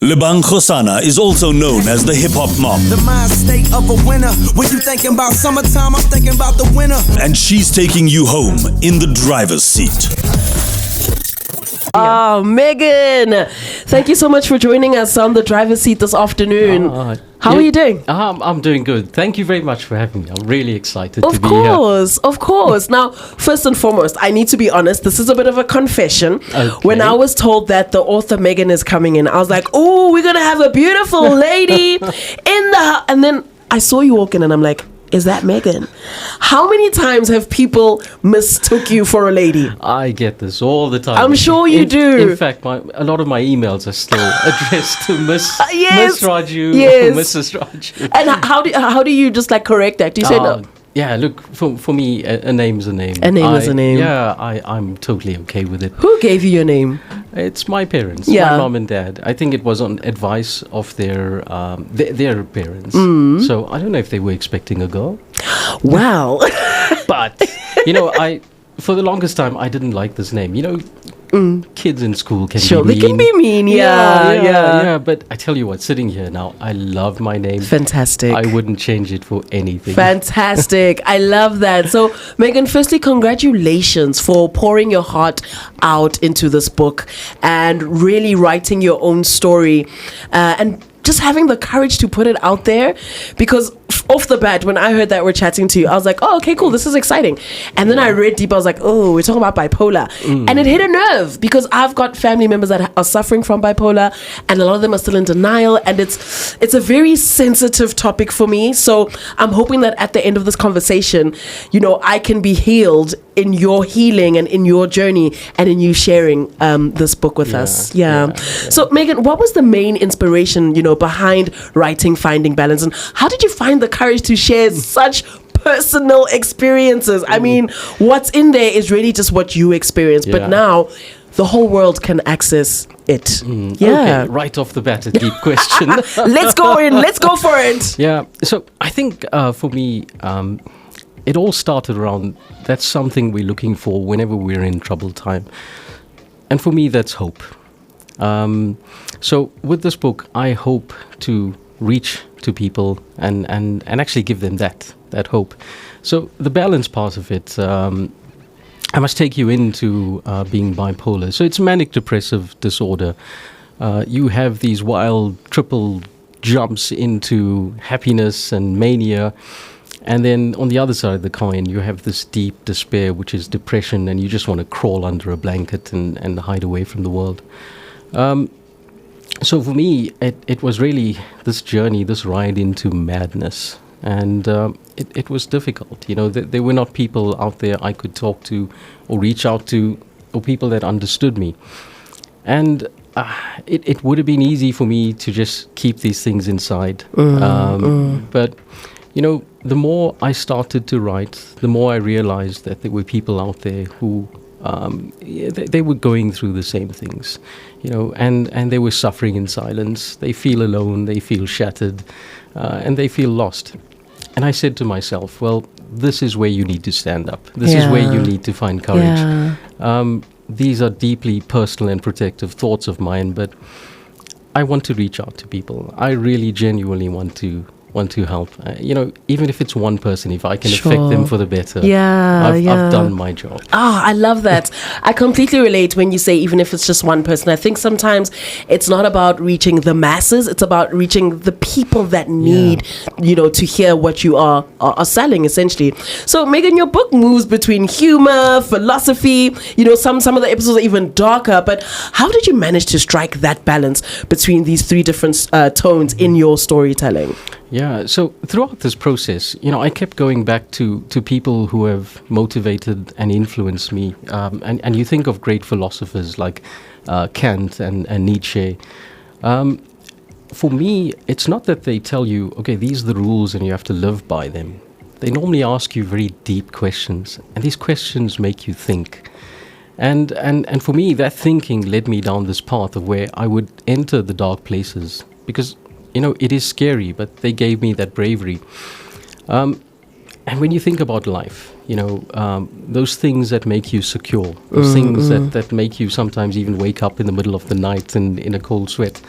Lebang Kgosana is also known as the hip-hop mom. The mind state of a winner. When you thinking about summertime, I'm thinking about the winter. And she's taking you home in the driver's seat. Oh, Megan, thank you so much for joining us on the driver's seat this afternoon. How are you doing? I'm doing good. Thank you very much for having me. I'm really excited to be here. Of course. Now, first and foremost, I need to be honest. This is a bit of a confession. Okay. When I was told that the author Megan is coming in, I was like, oh, we're going to have a beautiful lady in the... And then I saw you walk in and I'm like, is that Megan? How many times have people mistook you for a lady? I get this all the time. I'm sure you do. In fact, a lot of my emails are still addressed to Miss Rajoo yes. or Mrs. Rajoo. And how do you just like correct that? Do you say no? Yeah, look, for me, a name's a name. A name is a name. Yeah, I'm totally okay with it. Who gave you your name? It's my parents, Yeah. my mom and dad. I think it was on advice of their parents. So I don't know if they were expecting a girl. Wow. But, for the longest time, I didn't like this name. Kids in school can be mean. They can be mean, yeah. But I tell you what, sitting here now, I love my name. Fantastic. I wouldn't change it for anything. Fantastic. I love that. So, Megan, firstly, congratulations for pouring your heart out into this book and really writing your own story and just having the courage to put it out there, because off the bat, when I heard that we're chatting to you, I was like, oh, okay, cool, this is exciting. And then I read deep, I was like, oh, we're talking about bipolar. And it hit a nerve because I've got family members that are suffering from bipolar and a lot of them are still in denial, and it's a very sensitive topic for me. So I'm hoping that at the end of this conversation, I can be healed in your healing and in your journey and in you sharing this book with us. Yeah. So Megan, what was the main inspiration, behind writing Finding Balance, and how did you find the courage to share such personal experiences? I mean, what's in there is really just what you experienced, but now the whole world can access it. Okay, right off the bat, a deep question. Let's go for it. Yeah, so I think for me, it all started around, that's something we're looking for whenever we're in troubled time. And for me, that's hope. So with this book, I hope to reach to people and actually give them that hope. So the balance part of it, I must take you into being bipolar. So it's manic depressive disorder. You have these wild triple jumps into happiness and mania. And then on the other side of the coin, you have this deep despair, which is depression, and you just want to crawl under a blanket and hide away from the world. So for me, it was really this journey, this ride into madness. And it was difficult. There were not people out there I could talk to or reach out to, or people that understood me. And it would have been easy for me to just keep these things inside. But, the more I started to write, the more I realized that there were people out there who they were going through the same things, and they were suffering in silence. They feel alone, they feel shattered, and they feel lost. And I said to myself, well, this is where you need to stand up. This is where you need to find courage. These are deeply personal and protective thoughts of mine, but I want to reach out to people. I really genuinely want to help. Even if it's one person, if I can affect them for the better, I've done my job. I love that. I completely relate when you say even if it's just one person. I think sometimes it's not about reaching the masses, it's about reaching the people that need, to hear what you are selling, essentially. So Megan, your book moves between humor, philosophy, some of the episodes are even darker, but how did you manage to strike that balance between these three different tones in your storytelling? Yeah, so throughout this process, I kept going back to people who have motivated and influenced me. And you think of great philosophers like Kant and Nietzsche. For me, it's not that they tell you, okay, these are the rules and you have to live by them. They normally ask you very deep questions, and these questions make you think. And for me, that thinking led me down this path of where I would enter the dark places, because it is scary, but they gave me that bravery. And when you think about life, those things that make you secure, those things that make you sometimes even wake up in the middle of the night and in a cold sweat,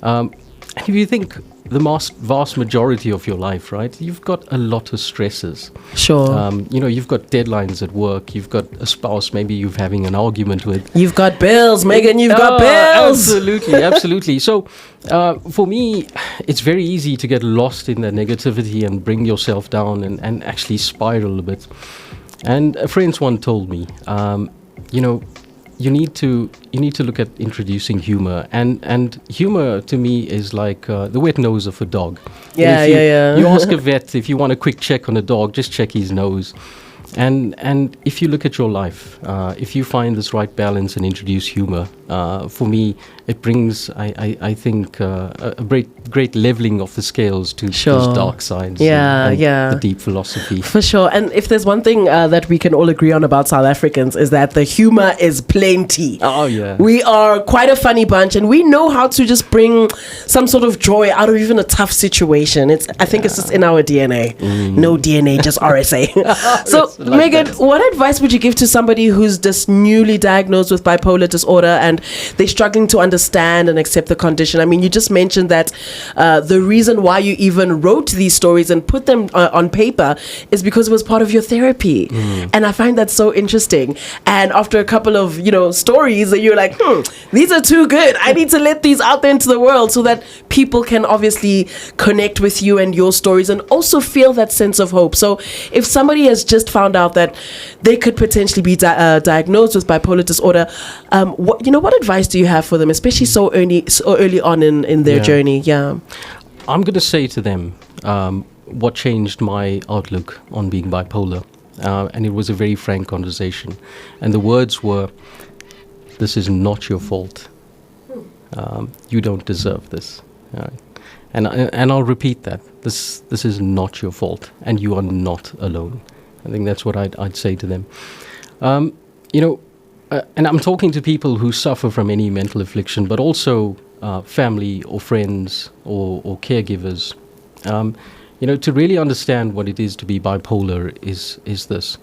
And if you think the vast majority of your life, right, you've got a lot of stresses. Sure. You've got deadlines at work. You've got a spouse maybe you're having an argument with. You've got bills, Megan. You've got bills. Absolutely, absolutely. So, for me, it's very easy to get lost in the negativity and bring yourself down and actually spiral a bit. And a friend once told me, you need to look at introducing humor, and humor to me is like the wet nose of a dog. Yeah. You ask a vet if you want a quick check on a dog, just check his nose. And if you look at your life, if you find this right balance and introduce humor, for me, it brings, I think, a great leveling of the scales to those dark sides. And the deep philosophy. For sure. And if there's one thing that we can all agree on about South Africans is that the humor is plenty. Oh, yeah. We are quite a funny bunch, and we know how to just bring some sort of joy out of even a tough situation. I think it's just in our DNA. No DNA, just RSA. So, Megan, what advice would you give to somebody who's just newly diagnosed with bipolar disorder and they're struggling to understand and accept the condition? I mean, you just mentioned that the reason why you even wrote these stories and put them on paper is because it was part of your therapy. And I find that so interesting. And after a couple of, stories, you're like, these are too good. I need to let these out there into the world so that people can obviously connect with you and your stories and also feel that sense of hope. So if somebody has just found out that they could potentially be diagnosed with bipolar disorder, what advice do you have for them, especially so early on in their journey? Yeah, I'm going to say to them what changed my outlook on being bipolar, and it was a very frank conversation, and the words were, "This is not your fault. You don't deserve this." And I'll repeat that. This is not your fault, and you are not alone. I think that's what I'd say to them. And I'm talking to people who suffer from any mental affliction, but also family or friends or caregivers. To really understand what it is to be bipolar is this.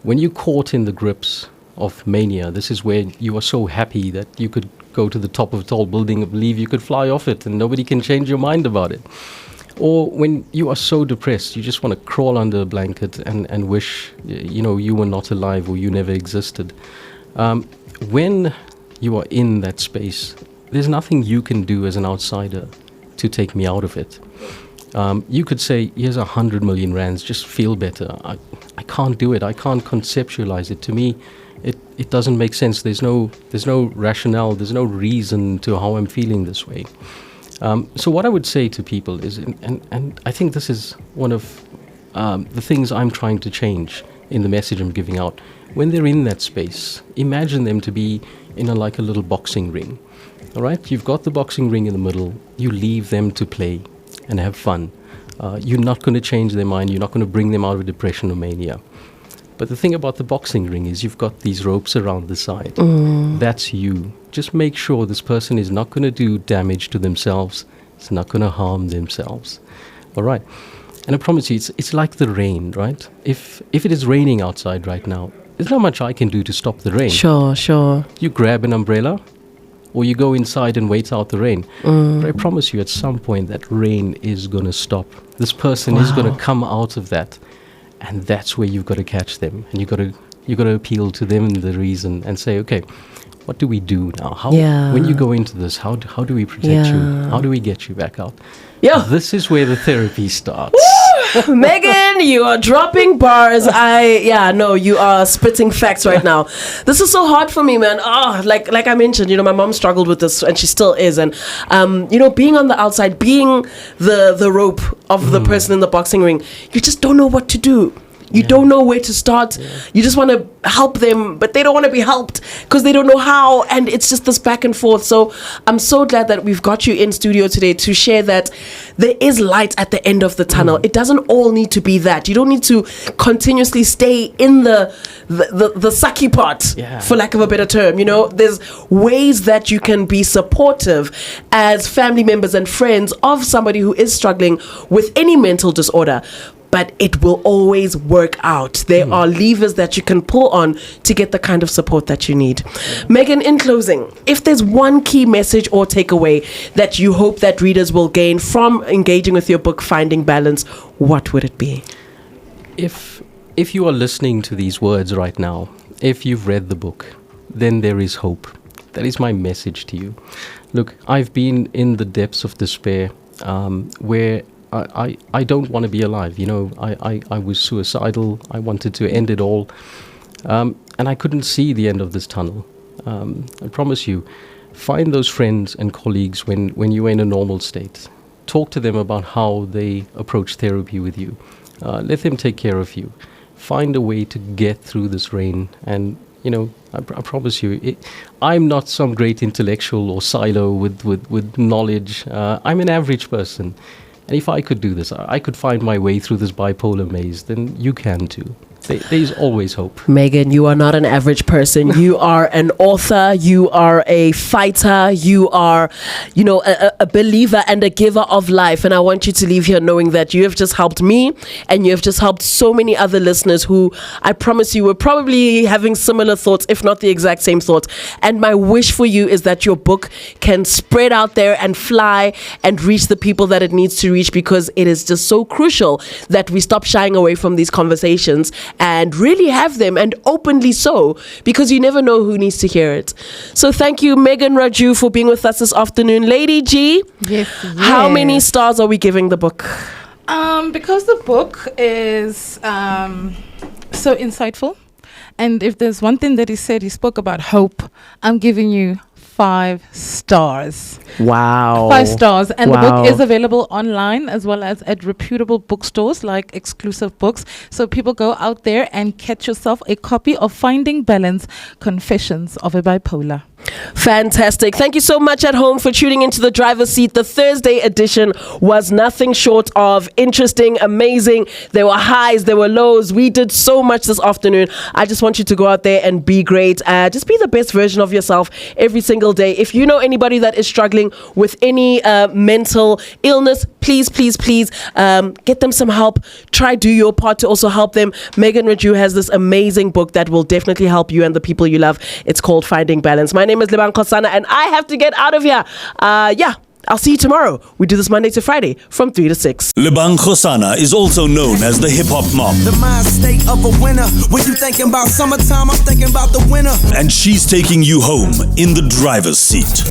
When you're caught in the grips of mania, this is where you are so happy that you could go to the top of a tall building and believe you could fly off it and nobody can change your mind about it. Or when you are so depressed, you just want to crawl under a blanket and wish, you were not alive or you never existed. When you are in that space, there's nothing you can do as an outsider to take me out of it. You could say, here's 100 million rands, just feel better. I can't do it. I can't conceptualize it. To me, it doesn't make sense. There's no rationale. There's no reason to how I'm feeling this way. So what I would say to people is, and I think this is one of the things I'm trying to change in the message I'm giving out. When they're in that space, imagine them to be in a little boxing ring. All right? You've got the boxing ring in the middle. You leave them to play and have fun. You're not going to change their mind. You're not going to bring them out of depression or mania. But the thing about the boxing ring is you've got these ropes around the side. That's you. Just make sure this person is not going to do damage to themselves. It's not going to harm themselves. All right. And I promise you, it's like the rain, right? If it is raining outside right now, there's not much I can do to stop the rain. Sure. You grab an umbrella, or you go inside and wait out the rain. But I promise you, at some point, that rain is going to stop. This person is going to come out of that. And that's where you've got to catch them. And you've got to appeal to them, the reason, and say, okay, what do we do now? When you go into this, how do we protect you? How do we get you back out? Yeah. This is where the therapy starts. Megan, you are dropping bars. You are spitting facts right now. This is so hard for me, man. Like I mentioned, my mom struggled with this and she still is. And, being on the outside, being the rope of the person in the boxing ring, you just don't know what to do. You don't know where to start. You just want to help them, but they don't want to be helped because they don't know how. And it's just this back and forth. So I'm so glad that we've got you in studio today to share that there is light at the end of the tunnel. It doesn't all need to be that. You don't need to continuously stay in the sucky pot, for lack of a better term. There's ways that you can be supportive as family members and friends of somebody who is struggling with any mental disorder. but it will always work out. There are levers that you can pull on to get the kind of support that you need. Megan, in closing, if there's one key message or takeaway that you hope that readers will gain from engaging with your book, Finding Balance, what would it be? If you are listening to these words right now, if you've read the book, then there is hope. That is my message to you. Look, I've been in the depths of despair where I don't want to be alive. You know, I was suicidal. I wanted to end it all. And I couldn't see the end of this tunnel. I promise you, find those friends and colleagues when you're in a normal state. Talk to them about how they approach therapy with you. Let them take care of you. Find a way to get through this rain. And, you know, I promise you, I'm not some great intellectual or silo with knowledge. I'm an average person. And if I could do this, I could find my way through this bipolar maze, then you can too. There's always hope. Megan, you are not an average person. You are an author. You are a fighter. You are, you know, a believer and a giver of life. And I want you to leave here knowing that you have just helped me and you have just helped so many other listeners who, I promise you, were probably having similar thoughts, if not the exact same thoughts. And my wish for you is that your book can spread out there and fly and reach the people that it needs to reach, because it is just so crucial that we stop shying away from these conversations and really have them, and openly so, because you never know who needs to hear it. So thank you, Megan Rajoo, for being with us this afternoon. Lady G, yes. How many stars are we giving the book? Because the book is so insightful, and if there's one thing that he said, he spoke about hope. I'm giving you 5 stars. Wow. 5 stars. And the book is available online as well as at reputable bookstores like Exclusive Books. So people, go out there and catch yourself a copy of Finding Balance, Confessions of a Bipolar. Fantastic. Thank you so much at home for tuning into the driver's seat. The Thursday edition was nothing short of interesting, amazing. There were highs, there were lows. We did so much this afternoon. I just want you to go out there and be great. Just be the best version of yourself every single day. If you know anybody that is struggling with any mental illness, please get them some help. Try do your part to also help them. Megan Rajoo has this amazing book that will definitely help you and the people you love. It's called Finding Balance. My name is Lebang Kgosana, and I have to get out of here. I'll see you tomorrow. We do this Monday to Friday from 3 to 6. Lebang Kgosana is also known as the hip-hop mom. The mind state of a winner. When you thinking about summertime, I'm thinking about the winter. And she's taking you home in the driver's seat.